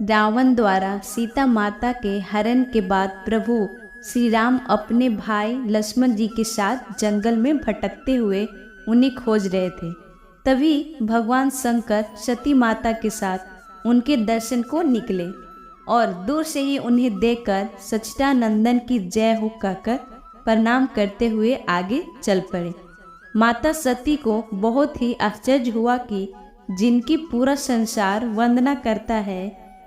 रावण द्वारा सीता माता के हरण के बाद प्रभु श्री राम अपने भाई लक्ष्मण जी के साथ जंगल में भटकते हुए उन्हें खोज रहे थे। तभी भगवान शंकर सती माता के साथ उनके दर्शन को निकले और दूर से ही उन्हें देखकर सच्चिदानंदन की जय हो कहकर प्रणाम करते हुए आगे चल पड़े। माता सती को बहुत ही आश्चर्य हुआ कि जिनकी पूरा संसार वंदना करता है,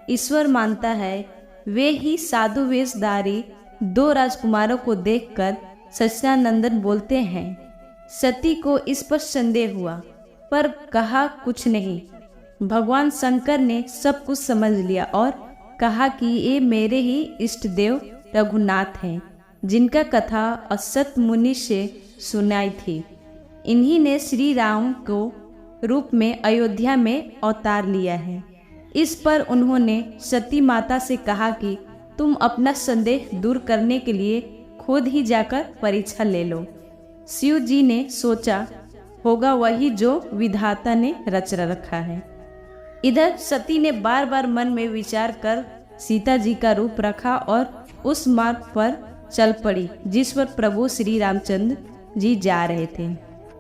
ईश्वर मानता है, वे ही साधु वेशधारी दो राजकुमारों को देखकर सच्चिदानंदन बोलते हैं। सती को इस पर संदेह हुआ पर कहा कुछ नहीं। भगवान शंकर ने सब कुछ समझ लिया और कहा कि ये मेरे ही इष्ट देव रघुनाथ हैं, जिनका कथा असत मुनि से सुनाई थी। इन्हीं ने श्री राम को रूप में अयोध्या में अवतार लिया है। इस पर उन्होंने सती माता से कहा कि तुम अपना संदेह दूर करने के लिए खुद ही जाकर परीक्षा ले लो। शिव जी ने सोचा होगा वही जो विधाता ने रच रखा है। इधर सती ने बार बार मन में विचार कर सीता जी का रूप रखा और उस मार्ग पर चल पड़ी जिस पर प्रभु श्री रामचंद्र जी जा रहे थे।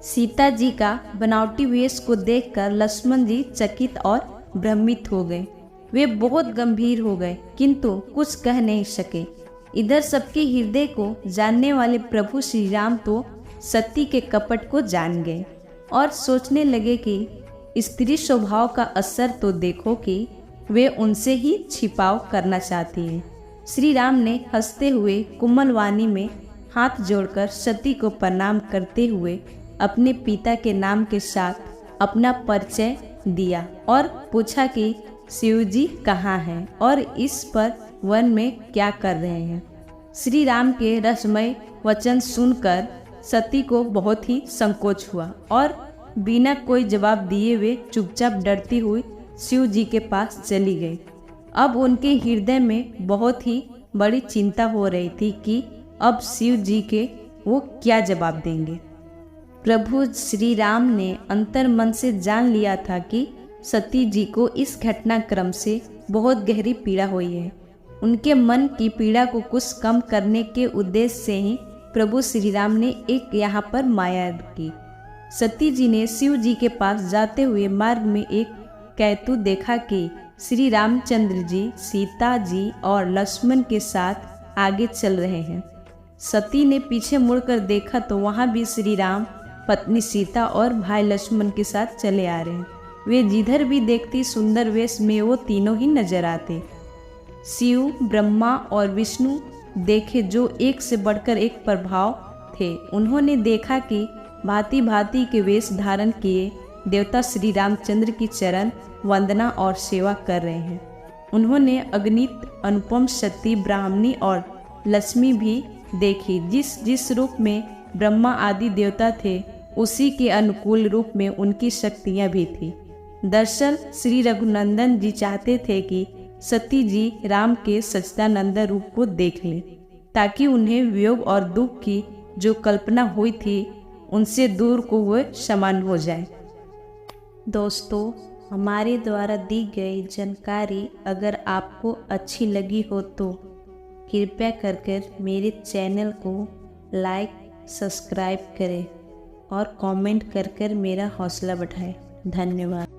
सीता जी का बनावटी वेश को देखकर लक्ष्मण जी चकित और भ्रमित हो गए। वे बहुत गंभीर हो गए किंतु कुछ कह नहीं सके। इधर सबके हृदय को जानने वाले प्रभु श्री राम तो सती के कपट को जान गए और सोचने लगे कि स्त्री स्वभाव का असर तो देखो कि वे उनसे ही छिपाव करना चाहती है। श्री राम ने हंसते हुए कोमल वाणी में हाथ जोड़कर सती को प्रणाम करते हुए अपने पिता के नाम के साथ अपना परिचय दिया और पूछा कि शिव जी कहाँ हैं और इस पर वन में क्या कर रहे हैं। श्री राम के रसमय वचन सुनकर सती को बहुत ही संकोच हुआ और बिना कोई जवाब दिए वे चुपचाप डरती हुई शिव जी के पास चली गई। अब उनके हृदय में बहुत ही बड़ी चिंता हो रही थी कि अब शिव जी के वो क्या जवाब देंगे। प्रभु श्री राम ने अंतर मन से जान लिया था कि सती जी को इस घटनाक्रम से बहुत गहरी पीड़ा हुई है। उनके मन की पीड़ा को कुछ कम करने के उद्देश्य से ही प्रभु श्री राम ने एक यहाँ पर माया की। सती जी ने शिव जी के पास जाते हुए मार्ग में एक कैतु देखा कि श्री रामचंद्र जी सीता जी और लक्ष्मण के साथ आगे चल रहे हैं। सती ने पीछे मुड़कर देखा तो वहाँ भी श्री राम, पत्नी सीता और भाई लक्ष्मण के साथ चले आ रहे हैं। वे जिधर भी देखती सुंदर वेश में वो तीनों ही नजर आते। शिव, ब्रह्मा और विष्णु देखे जो एक से बढ़कर एक प्रभाव थे। उन्होंने देखा कि भांति भांति के वेश धारण किए देवता श्री रामचंद्र की चरण वंदना और सेवा कर रहे हैं। उन्होंने अगणित अनुपम शक्ति ब्राह्मणी और लक्ष्मी भी देखी। जिस जिस रूप में ब्रह्मा आदि देवता थे उसी के अनुकूल रूप में उनकी शक्तियाँ भी थी। दरअसल श्री रघुनंदन जी चाहते थे कि सती जी राम के सच्चिदानंद रूप को देख लें ताकि उन्हें वियोग और दुख की जो कल्पना हुई थी उनसे दूर को वह समान हो जाए। दोस्तों, हमारे द्वारा दी गई जानकारी अगर आपको अच्छी लगी हो तो कृपया कर मेरे चैनल को लाइक, सब्सक्राइब करें और कमेंट कर मेरा हौसला बढ़ाएं। धन्यवाद।